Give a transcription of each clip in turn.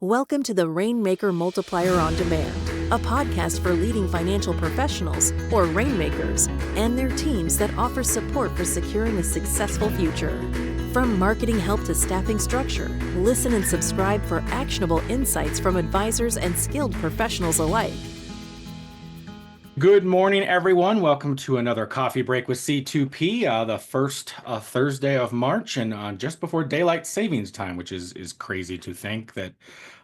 Welcome to the Rainmaker Multiplier on Demand, a podcast for leading financial professionals, or rainmakers, and their teams that offer support for securing a successful future. From marketing help to staffing structure, listen and subscribe for actionable insights from advisors and skilled professionals alike. Good morning, everyone. Welcome to another coffee break with C2P, the first Thursday of March, and just before daylight savings time, which is crazy to think that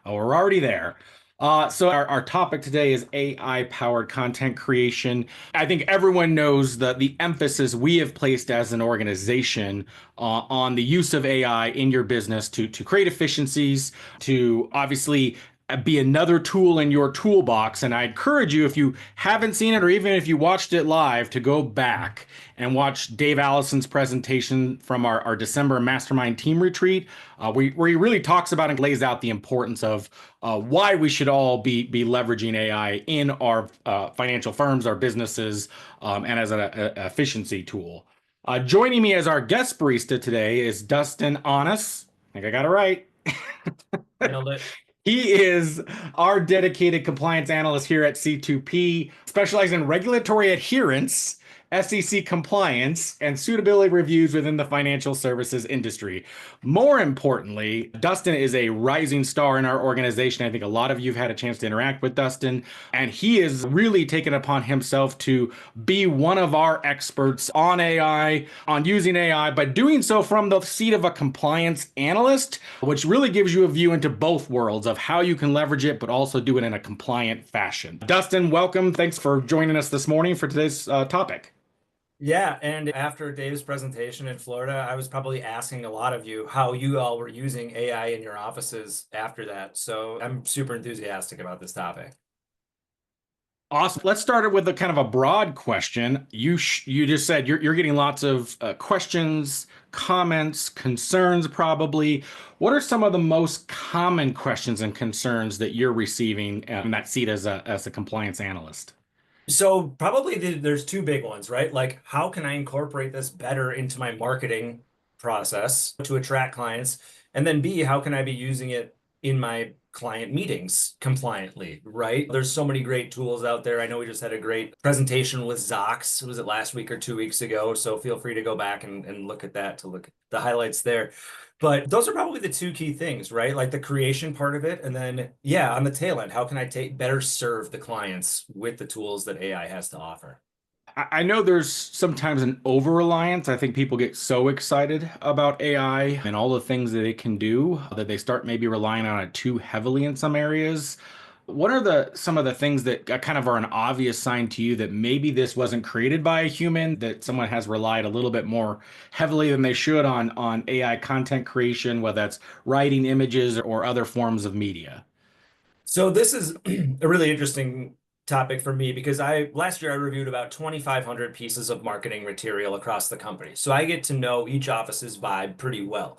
we're already there. So our topic today is AI-powered content creation. I think everyone knows the emphasis we have placed as an organization on the use of AI in your business to create efficiencies, to obviously be another tool in your toolbox. And I encourage you, if you haven't seen it, or even if you watched it live, to go back and watch Dave Allison's presentation from our December Mastermind Team Retreat, where he really talks about and lays out the importance of why we should all be leveraging AI in our financial firms, our businesses, and as an efficiency tool. Joining me as our guest barista today is Dustin Anaas. I think I got it right. Nailed it. He is our dedicated compliance analyst here at C2P, specializing in regulatory adherence, SEC compliance, and suitability reviews within the financial services industry. More importantly, Dustin is a rising star in our organization. I think a lot of you have had a chance to interact with Dustin, and he is really taken upon himself to be one of our experts on AI, on using AI, but doing so from the seat of a compliance analyst, which really gives you a view into both worlds of how you can leverage it, but also do it in a compliant fashion. Dustin, welcome. Thanks for joining us this morning for today's topic. Yeah, and after Dave's presentation in Florida, I was probably asking a lot of you how you all were using AI in your offices after that. So I'm super enthusiastic about this topic. Awesome. Let's start it with a kind of a broad question. You just said you're getting lots of questions, comments, concerns probably. What are some of the most common questions and concerns that you're receiving in that seat as a compliance analyst? So probably there's two big ones, right? Like, how can I incorporate this better into my marketing process to attract clients? And then B, how can I be using it in my client meetings compliantly, right? There's so many great tools out there. I know we just had a great presentation with Zox. Was it last week or 2 weeks ago? So feel free to go back and look at that to look at the highlights there. But those are probably the two key things, right? Like the creation part of it. And then, yeah, on the tail end, how can I better serve the clients with the tools that AI has to offer? I know there's sometimes an over-reliance. I think people get so excited about AI and all the things that it can do that they start maybe relying on it too heavily in some areas. What are some of the things that kind of are an obvious sign to you that maybe this wasn't created by a human, that someone has relied a little bit more heavily than they should on AI content creation, whether that's writing, images, or other forms of media? So this is a really interesting topic for me because last year I reviewed about 2,500 pieces of marketing material across the company. So I get to know each office's vibe pretty well.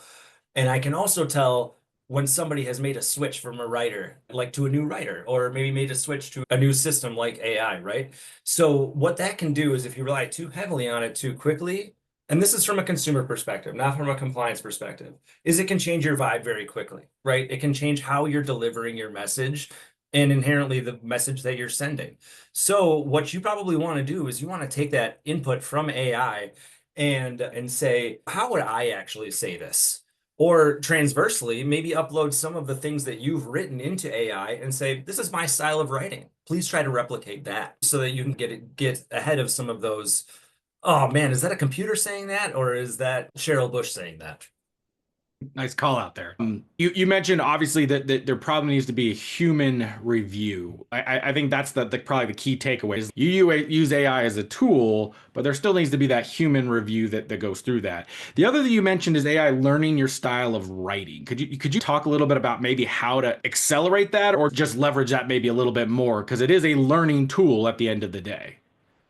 And I can also tell when somebody has made a switch from a writer, like to a new writer, or maybe made a switch to a new system like AI, right? So what that can do is if you rely too heavily on it too quickly, and this is from a consumer perspective, not from a compliance perspective, is it can change your vibe very quickly, right? It can change how you're delivering your message and inherently the message that you're sending. So what you probably want to do is you want to take that input from AI and say, how would I actually say this? Or transversely, maybe upload some of the things that you've written into AI and say, this is my style of writing. Please try to replicate that so that you can get ahead of some of those. Oh man, is that a computer saying that, or is that Cheryl Bush saying that? Nice call out there. You mentioned obviously that there probably needs to be a human review. I think that's probably the key takeaway is you use AI as a tool, but there still needs to be that human review that goes through that. The other thing you mentioned is AI learning your style of writing. Could you talk a little bit about maybe how to accelerate that or just leverage that maybe a little bit more? Because it is a learning tool at the end of the day.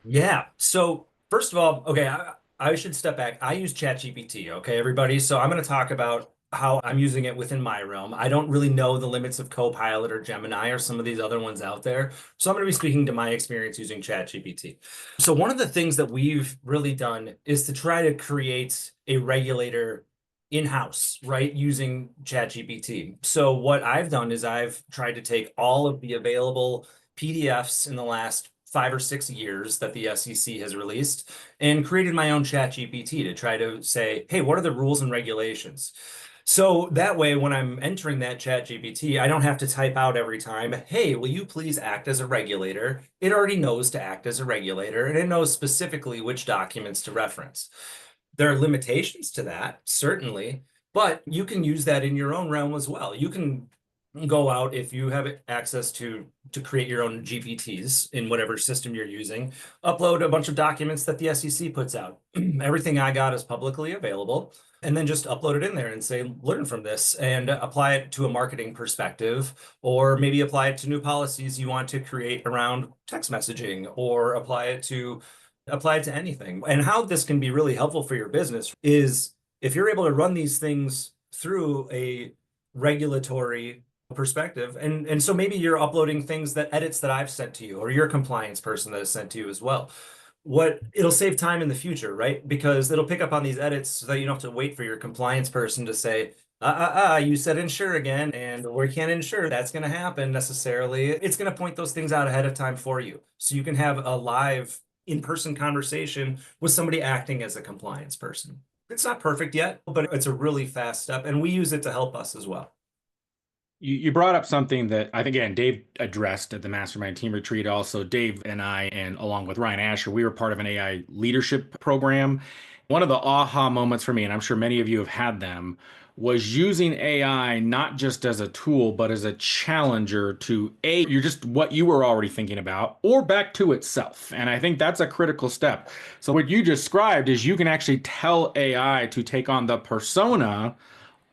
Yeah. So first of all, okay, I should step back. I use ChatGPT, okay, everybody. So I'm going to talk about how I'm using it within my realm. I don't really know the limits of Copilot or Gemini or some of these other ones out there. So I'm going to be speaking to my experience using ChatGPT. So one of the things that we've really done is to try to create a regulator in-house, right, using ChatGPT. So what I've done is I've tried to take all of the available PDFs in the last 5 or 6 years that the SEC has released and created my own ChatGPT to try to say, hey, what are the rules and regulations? So that way, when I'm entering that ChatGPT, I don't have to type out every time, hey, will you please act as a regulator? It already knows to act as a regulator, and it knows specifically which documents to reference. There are limitations to that, certainly, but you can use that in your own realm as well. You can go out if you have access to create your own GPTs in whatever system you're using, upload a bunch of documents that the SEC puts out. Everything I got is publicly available, and then just upload it in there and say, learn from this and apply it to a marketing perspective, or maybe apply it to new policies you want to create around text messaging, or apply it to anything. And how this can be really helpful for your business is if you're able to run these things through a regulatory perspective. And so maybe you're uploading things that edits that I've sent to you, or your compliance person that has sent to you as well. What it'll save time in the future, right? Because it'll pick up on these edits so that you don't have to wait for your compliance person to say, you said insure again, and we can't insure. That's going to happen necessarily. It's going to point those things out ahead of time for you. So you can have a live in-person conversation with somebody acting as a compliance person. It's not perfect yet, but it's a really fast step, and we use it to help us as well. You brought up something that I think, again, Dave addressed at the Mastermind Team Retreat. Also, Dave and I, and along with Ryan Asher, we were part of an AI leadership program. One of the aha moments for me, and I'm sure many of you have had them, was using AI not just as a tool, but as a challenger to you're just what you were already thinking about, or back to itself. And I think that's a critical step. So what you described is you can actually tell AI to take on the persona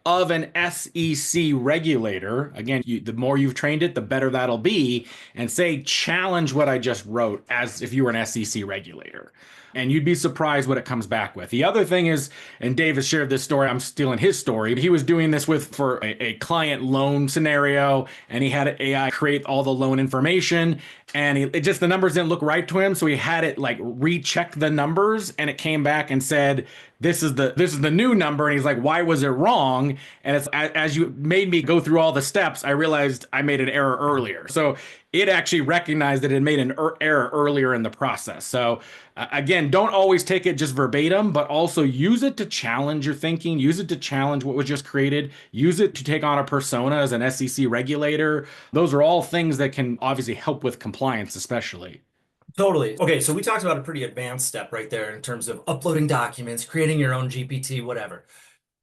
of an SEC regulator. Again, the more you've trained it, the better that'll be. And say, challenge what I just wrote as if you were an SEC regulator. And you'd be surprised what it comes back with. The other thing is, and Dave has shared this story, I'm stealing his story. He was doing this for a client loan scenario, and he had AI create all the loan information. And the numbers didn't look right to him. So he had it like recheck the numbers, and it came back and said, this is the new number. And he's like, why was it wrong? And it's as you made me go through all the steps, I realized I made an error earlier. So it actually recognized that it made an error earlier in the process. So again, don't always take it just verbatim, but also use it to challenge your thinking, use it to challenge what was just created, use it to take on a persona as an SEC regulator. Those are all things that can obviously help with compliance, especially. Totally. Okay, so we talked about a pretty advanced step right there in terms of uploading documents, creating your own GPT, whatever.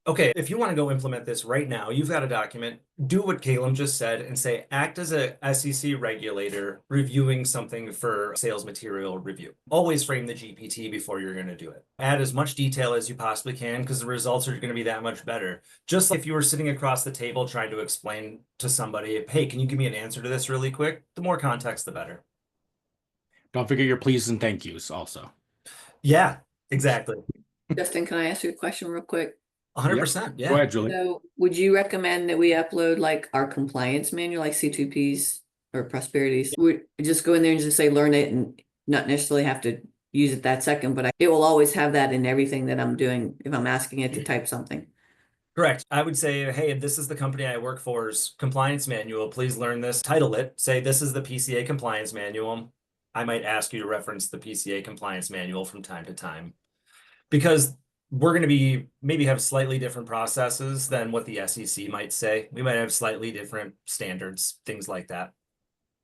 Okay, if you want to go implement this right now, you've got a document, do what Kalem just said and say, act as a SEC regulator reviewing something for sales material review. Always frame the GPT before you're going to do it. Add as much detail as you possibly can because the results are going to be that much better. Just like if you were sitting across the table trying to explain to somebody, hey, can you give me an answer to this really quick? The more context, the better. Don't forget your please and thank yous also. Yeah, exactly. Justin, can I ask you a question real quick? 100%. Yeah. Go ahead, Julie. So would you recommend that we upload like our compliance manual, like C2Ps or Prosperities? We just go in there and just say, learn it and not necessarily have to use it that second, but it will always have that in everything that I'm doing if I'm asking it to type something. Correct. I would say, hey, this is the company I work for's compliance manual. Please learn this. Title it. Say, this is the PCA compliance manual. I might ask you to reference the PCA compliance manual from time to time because we're going to maybe have slightly different processes than what the SEC might say. We might have slightly different standards, things like that.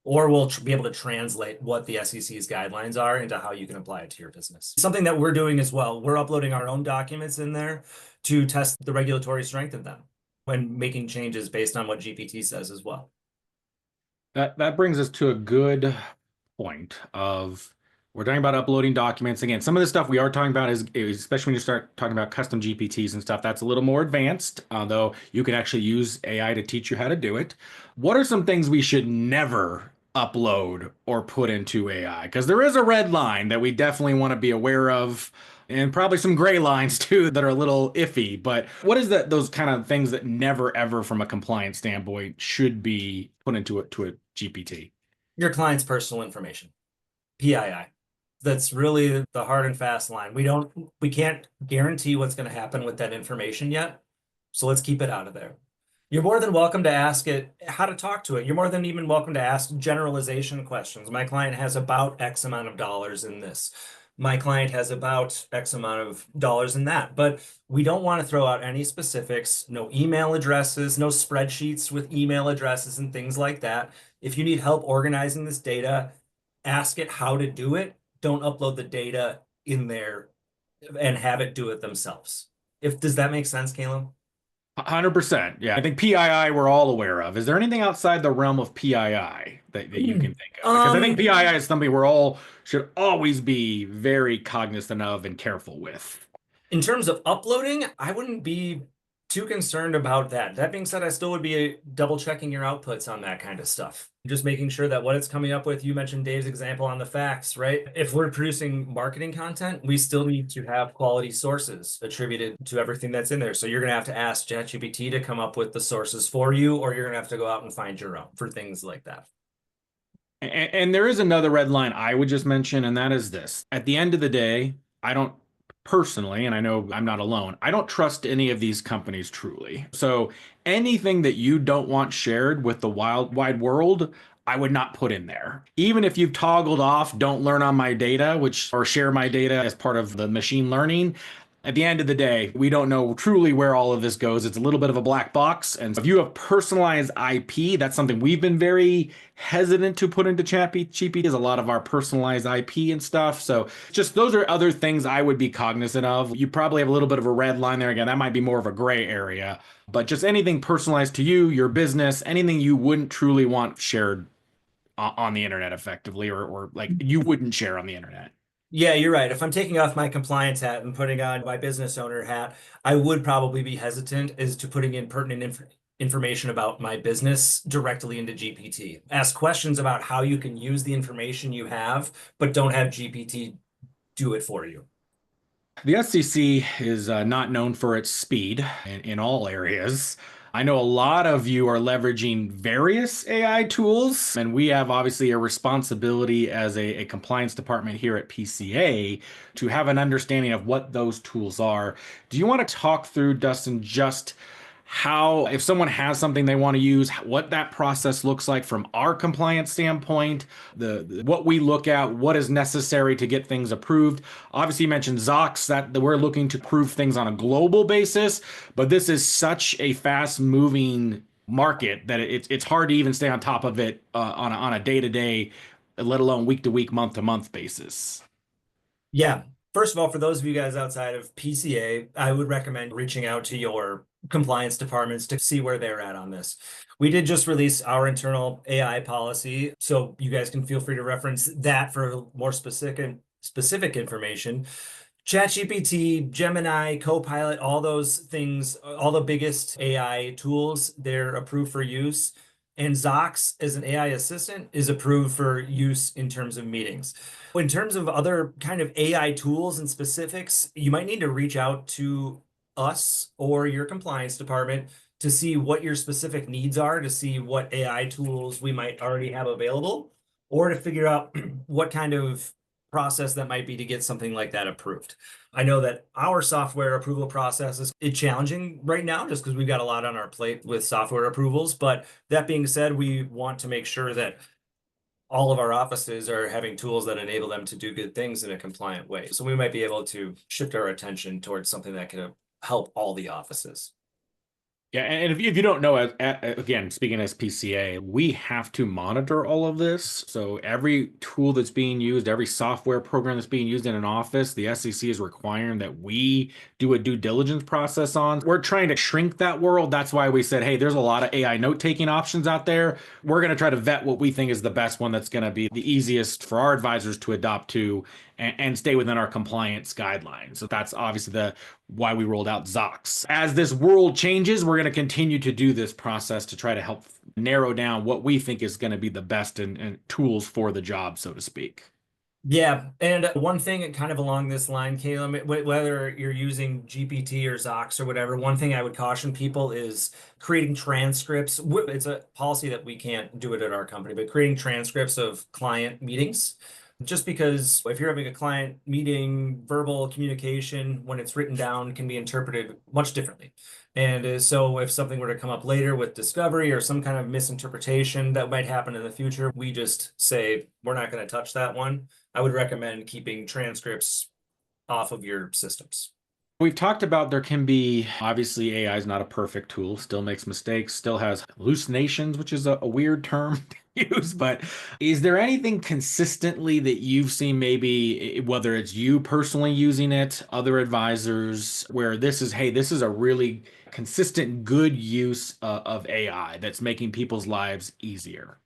Or we'll be able to translate what the SEC's guidelines are into how you can apply it to your business. Something that we're doing as well. We're uploading our own documents in there to test the regulatory strength of them when making changes based on what GPT says as well. That brings us to a good point of we're talking about uploading documents. Again, some of the stuff we are talking about is especially when you start talking about custom GPTs and stuff, that's a little more advanced, though you can actually use AI to teach you how to do it. What are some things we should never upload or put into AI? Because there is a red line that we definitely want to be aware of, and probably some gray lines too that are a little iffy. But what is those kind of things that never ever from a compliance standpoint should be put into a GPT? Your client's personal information, PII. That's really the hard and fast line. We can't guarantee what's going to happen with that information yet. So let's keep it out of there. You're more than welcome to ask it how to talk to it. You're more than even welcome to ask generalization questions. My client has about X amount of dollars in this. My client has about X amount of dollars in that. But we don't want to throw out any specifics, no email addresses, no spreadsheets with email addresses and things like that. If you need help organizing this data, ask it how to do it. Don't upload the data in there and have it do it themselves. Does that make sense, Kalem? 100%. Yeah. I think PII we're all aware of. Is there anything outside the realm of PII that you can think of? Because I think PII is something we're all should always be very cognizant of and careful with. In terms of uploading, I wouldn't be too concerned about that. That being said, I still would be double checking your outputs on that kind of stuff. Just making sure that what it's coming up with, you mentioned Dave's example on the facts, right? If we're producing marketing content, we still need to have quality sources attributed to everything that's in there. So you're going to have to ask ChatGPT to come up with the sources for you, or you're going to have to go out and find your own for things like that. And there is another red line I would just mention, and that is this. At the end of the day, I don't personally, and I know I'm not alone, I don't trust any of these companies truly. So anything that you don't want shared with the wide world, I would not put in there. Even if you've toggled off, don't learn on my data, or share my data as part of the machine learning. At the end of the day, we don't know truly where all of this goes. It's a little bit of a black box. And if you have personalized IP, that's something we've been very hesitant to put into ChatGPT, is a lot of our personalized IP and stuff. So just those are other things I would be cognizant of. You probably have a little bit of a red line there. Again, that might be more of a gray area, but just anything personalized to you, your business, anything you wouldn't truly want shared on the internet effectively, or like you wouldn't share on the internet. Yeah, you're right. If I'm taking off my compliance hat and putting on my business owner hat, I would probably be hesitant as to putting in pertinent information about my business directly into GPT. Ask questions about how you can use the information you have, but don't have GPT do it for you. The SEC is not known for its speed in all areas. I know a lot of you are leveraging various AI tools, and we have obviously a responsibility as a compliance department here at PCA to have an understanding of what those tools are. Do you want to talk through, Dustin, just how, if someone has something they want to use, what that process looks like from our compliance standpoint, what we look at, what is necessary to get things approved? Obviously, you mentioned ZOX, that we're looking to prove things on a global basis, but this is such a fast-moving market that it's hard to even stay on top of it on a day-to-day, let alone week-to-week, month-to-month basis. Yeah. First of all, for those of you guys outside of PCA, I would recommend reaching out to your compliance departments to see where they're at on this. We did just release our internal AI policy, so you guys can feel free to reference that for more specific information. ChatGPT, Gemini, Copilot, all those things, all the biggest AI tools, they're approved for use. And ZOX as an AI assistant is approved for use in terms of meetings. In terms of other kind of AI tools and specifics, you might need to reach out to us or your compliance department to see what your specific needs are, to see what AI tools we might already have available, or to figure out what kind of process that might be to get something like that approved. I know that our software approval process is challenging right now just because we've got a lot on our plate with software approvals. But that being said, we want to make sure that all of our offices are having tools that enable them to do good things in a compliant way. So we might be able to shift our attention towards something that can help all the offices. Yeah, and if you don't know, again, speaking as PCA, we have to monitor all of this. So every tool that's being used, every software program that's being used in an office, the SEC is requiring that we do a due diligence process on. We're trying to shrink that world. That's why we said, hey, there's a lot of AI note-taking options out there. We're going to try to vet what we think is the best one that's going to be the easiest for our advisors to adopt to and stay within our compliance guidelines. So that's obviously why we rolled out ZOX. As this world changes, we're going to continue to do this process to try to help narrow down what we think is going to be the best and tools for the job, so to speak. Yeah, and one thing kind of along this line, Kalem, whether you're using GPT or ZOX or whatever, one thing I would caution people is creating transcripts. It's a policy that we can't do it at our company, but creating transcripts of client meetings. Just because if you're having a client meeting, verbal communication, when it's written down, can be interpreted much differently. And so if something were to come up later with discovery or some kind of misinterpretation that might happen in the future, we just say, we're not going to touch that one. I would recommend keeping transcripts off of your systems. We've talked about there can be, obviously, AI is not a perfect tool, still makes mistakes, still has hallucinations, which is a weird term to use. But is there anything consistently that you've seen, maybe whether it's you personally using it, other advisors, where this is, hey, this is a really consistent, good use of AI that's making people's lives easier?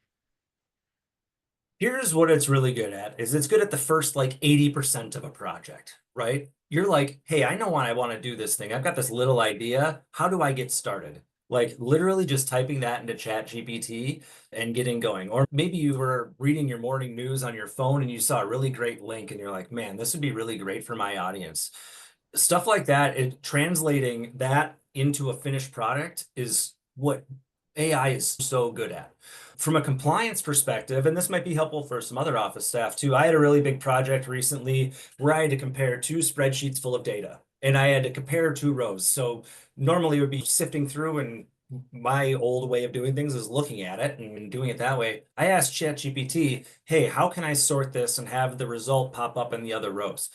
Here's what it's really good at, is it's good at the first like 80% of a project, right? You're like, hey, I know why I want to do this thing. I've got this little idea. How do I get started? Like literally just typing that into ChatGPT and getting going. Or maybe you were reading your morning news on your phone and you saw a really great link and you're like, man, this would be really great for my audience. Stuff like that, translating that into a finished product is what AI is so good at. From a compliance perspective, and this might be helpful for some other office staff too, I had a really big project recently where I had to compare two spreadsheets full of data and I had to compare two rows. So normally it would be sifting through, and my old way of doing things is looking at it and doing it that way. I asked ChatGPT, hey, how can I sort this and have the result pop up in the other rows?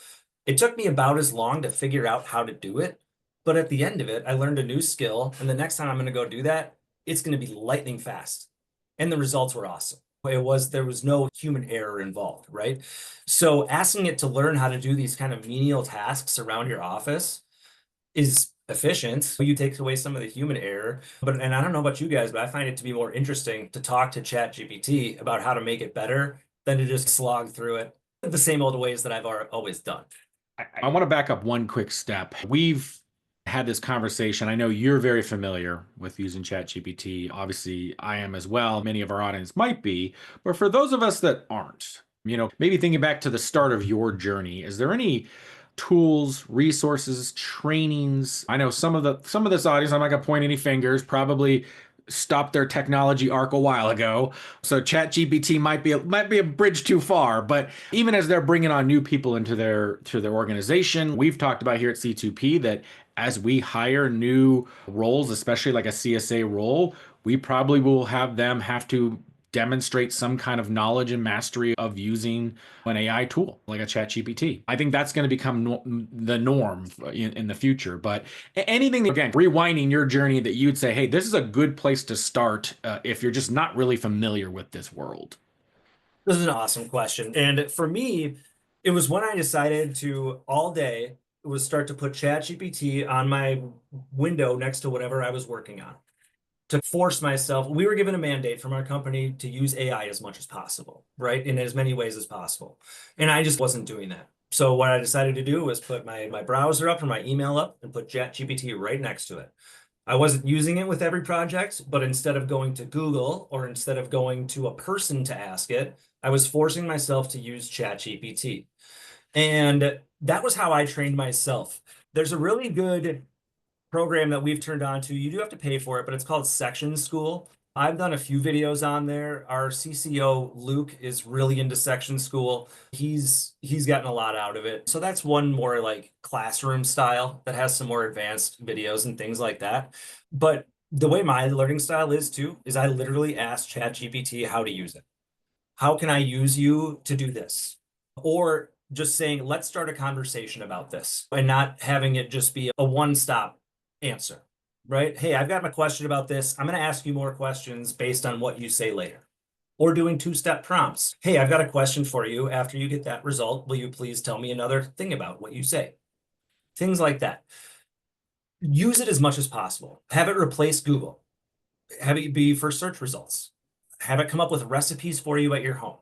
It took me about as long to figure out how to do it, but at the end of it, I learned a new skill, and the next time I'm going to go do that, it's going to be lightning fast. And the results were awesome. There was no human error involved, right? So asking it to learn how to do these kind of menial tasks around your office is efficient. You take away some of the human error. And I don't know about you guys, but I find it to be more interesting to talk to ChatGPT about how to make it better than to just slog through it the same old ways that I've always done. I want to back up one quick step. We've had this conversation. I know you're very familiar with using ChatGPT. Obviously, I am as well. Many of our audience might be. But for those of us that aren't, maybe thinking back to the start of your journey, is there any tools, resources, trainings? I know some of this audience, I'm not gonna point any fingers, probably stopped their technology arc a while ago. So ChatGPT might be a bridge too far. But even as they're bringing on new people into their organization, we've talked about here at C2P that as we hire new roles, especially like a CSA role, we probably will have them have to demonstrate some kind of knowledge and mastery of using an AI tool like a ChatGPT. I think that's going to become the norm in the future. But anything, again, rewinding your journey that you'd say, hey, this is a good place to start if you're just not really familiar with this world. This is an awesome question. And for me, it was when I decided to all day start to put ChatGPT on my window next to whatever I was working on, to force myself. We were given a mandate from our company to use AI as much as possible, right? In as many ways as possible. And I just wasn't doing that. So what I decided to do was put my browser up or my email up and put ChatGPT right next to it. I wasn't using it with every project, but instead of going to Google or instead of going to a person to ask it, I was forcing myself to use ChatGPT. And that was how I trained myself. There's a really good program that we've turned on to. You do have to pay for it, but it's called Section School. I've done a few videos on there. Our CCO, Luke, is really into Section School. He's gotten a lot out of it. So that's one more like classroom style that has some more advanced videos and things like that. But the way my learning style is too, is I literally ask ChatGPT how to use it. How can I use you to do this? Or just saying, let's start a conversation about this, and not having it just be a one-stop answer, right? Hey, I've got my question about this. I'm going to ask you more questions based on what you say later. Or doing two-step prompts. Hey, I've got a question for you. After you get that result, will you please tell me another thing about what you say? Things like that. Use it as much as possible. Have it replace Google. Have it be for search results. Have it come up with recipes for you at your home.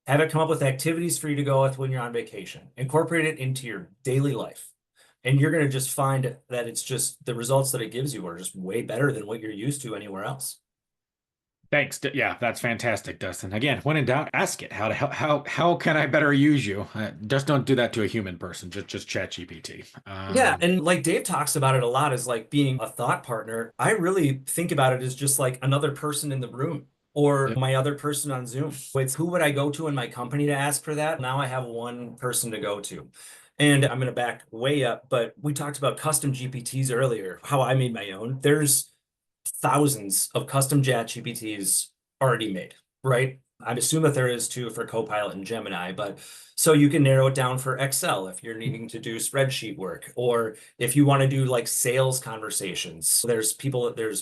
Have it come up with activities for you to go with when you're on vacation. Incorporate it into your daily life. And you're going to just find that it's just the results that it gives you are just way better than what you're used to anywhere else. Thanks. Yeah, that's fantastic, Dustin. Again, when in doubt, ask it. How can I better use you? Just don't do that to a human person. Just ChatGPT. Yeah, and like Dave talks about it a lot as like being a thought partner. I really think about it as just like another person in the room or my other person on Zoom. It's who would I go to in my company to ask for that? Now I have one person to go to. And I'm going to back way up, but we talked about custom GPTs earlier, how I made my own. There's thousands of custom ChatGPTs already made, right? I assume that there is too for Copilot and Gemini, but so you can narrow it down for Excel if you're needing to do spreadsheet work, or if you want to do like sales conversations. There's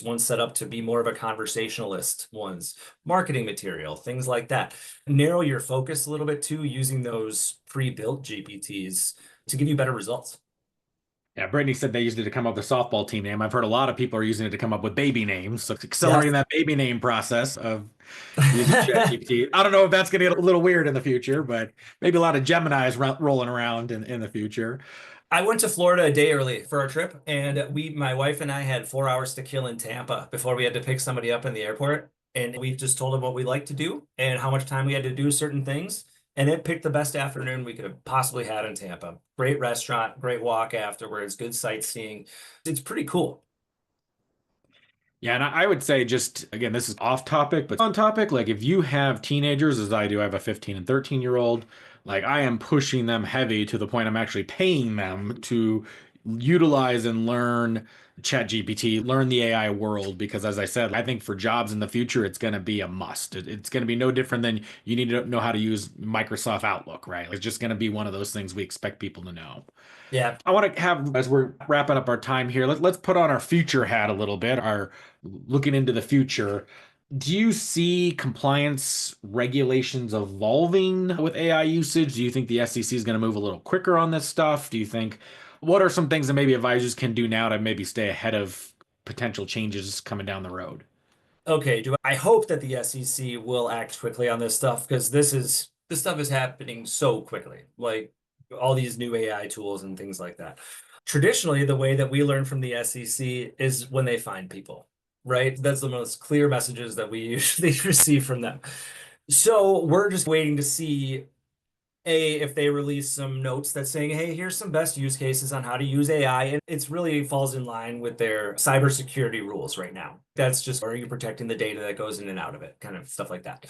one set up to be more of a conversationalist ones, marketing material, things like that. Narrow your focus a little bit too, using those pre-built GPTs to give you better results. Yeah, Brittany said they used it to come up with a softball team name. I've heard a lot of people are using it to come up with baby names. So it's accelerating that baby name process of using ChatGPT. I don't know if that's going to get a little weird in the future, but maybe a lot of Geminis rolling around in the future. I went to Florida a day early for our trip, and my wife and I had 4 hours to kill in Tampa before we had to pick somebody up in the airport. And we just told them what we like to do and how much time we had to do certain things. And it picked the best afternoon we could have possibly had in Tampa. Great restaurant, great walk afterwards, good sightseeing. It's pretty cool. Yeah, and I would say just, again, this is off topic, but on topic, like if you have teenagers, as I do, I have a 15 and 13-year-old, like I am pushing them heavy to the point I'm actually paying them to utilize and learn ChatGPT, learn the AI world, because as I said, I think for jobs in the future, it's going to be a must. It's going to be no different than you need to know how to use Microsoft Outlook, right? It's just going to be one of those things we expect people to know. Yeah. I want to have, as we're wrapping up our time here, let's put on our future hat a little bit, our looking into the future. Do you see compliance regulations evolving with AI usage? Do you think the SEC is going to move a little quicker on this stuff? Do you think, what are some things that maybe advisors can do now to maybe stay ahead of potential changes coming down the road? Okay, I hope that the SEC will act quickly on this stuff, because this stuff is happening so quickly, like all these new AI tools and things like that. Traditionally, the way that we learn from the SEC is when they find people, right? That's the most clear messages that we usually receive from them. So we're just waiting to see if they release some notes that's saying, hey, here's some best use cases on how to use AI. And it's really falls in line with their cybersecurity rules right now. That's just, are you protecting the data that goes in and out of it? Kind of stuff like that.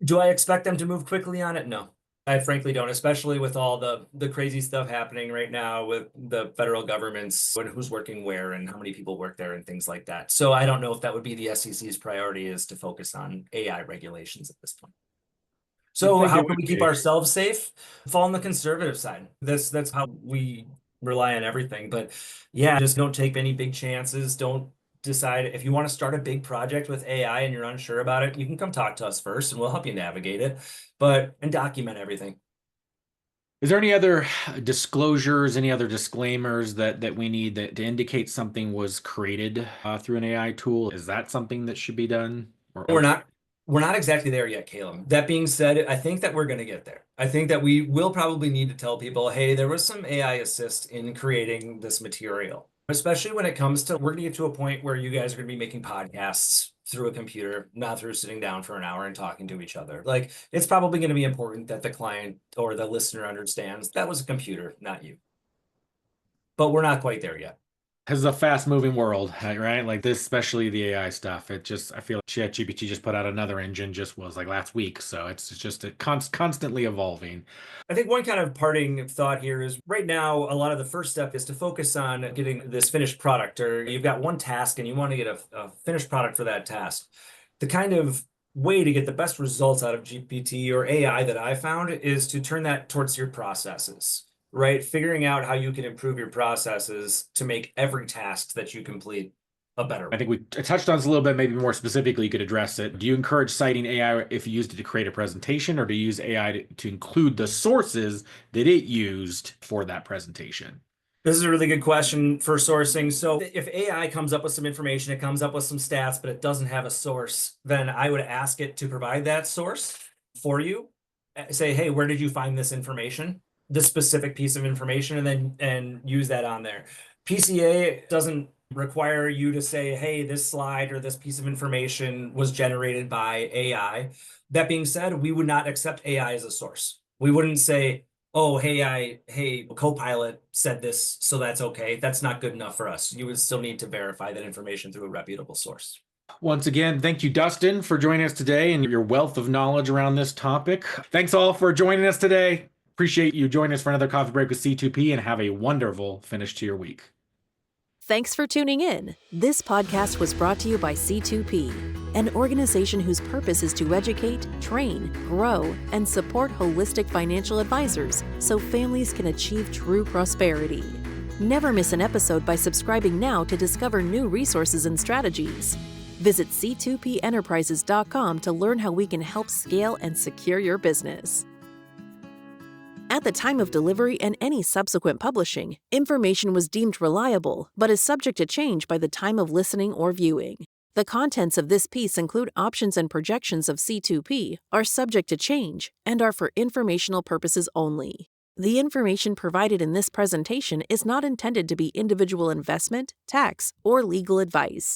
Do I expect them to move quickly on it? No. I frankly don't, especially with all the crazy stuff happening right now with the federal governments and who's working where and how many people work there and things like that. So I don't know if that would be the SEC's priority, is to focus on AI regulations at this point. So how can we keep ourselves safe? Fall on the conservative side. That's how we rely on everything. But yeah, just don't take any big chances. Don't decide if you want to start a big project with AI and you're unsure about it, you can come talk to us first and we'll help you navigate it, and document everything. Is there any other disclosures, any other disclaimers that we need to indicate something was created through an AI tool? Is that something that should be done? We're not exactly there yet, Kalem. That being said, I think that we're going to get there. I think that we will probably need to tell people, hey, there was some AI assist in creating this material, especially when it comes to, we're going to get to a point where you guys are going to be making podcasts through a computer, not through sitting down for an hour and talking to each other. Like, it's probably going to be important that the client or the listener understands that was a computer, not you. But we're not quite there yet. This is a fast-moving world, right? Like this, especially the AI stuff. I feel like ChatGPT just put out another engine, just was like last week. So it's just constantly evolving. I think one kind of parting thought here is right now, a lot of the first step is to focus on getting this finished product, or you've got one task and you want to get a finished product for that task. The kind of way to get the best results out of GPT or AI that I found is to turn that towards your processes. Right? Figuring out how you can improve your processes to make every task that you complete a better one. I think we touched on this a little bit, maybe more specifically you could address it. Do you encourage citing AI if you used it to create a presentation, or do you use AI to include the sources that it used for that presentation? This is a really good question for sourcing. So if AI comes up with some information, it comes up with some stats, but it doesn't have a source, then I would ask it to provide that source for you. Say, hey, where did you find this information? The specific piece of information, and use that on there. PCA doesn't require you to say, hey, this slide or this piece of information was generated by AI. That being said, we would not accept AI as a source. We wouldn't say, oh, hey, Copilot said this, so that's okay. That's not good enough for us. You would still need to verify that information through a reputable source. Once again, thank you, Dustin, for joining us today and your wealth of knowledge around this topic. Thanks all for joining us today. Appreciate you joining us for another coffee break with C2P, and have a wonderful finish to your week. Thanks for tuning in. This podcast was brought to you by C2P, an organization whose purpose is to educate, train, grow, and support holistic financial advisors so families can achieve true prosperity. Never miss an episode by subscribing now to discover new resources and strategies. Visit c2penterprises.com to learn how we can help scale and secure your business. At the time of delivery and any subsequent publishing, information was deemed reliable, but is subject to change by the time of listening or viewing. The contents of this piece include options and projections of C2P, are subject to change, and are for informational purposes only. The information provided in this presentation is not intended to be individual investment, tax, or legal advice.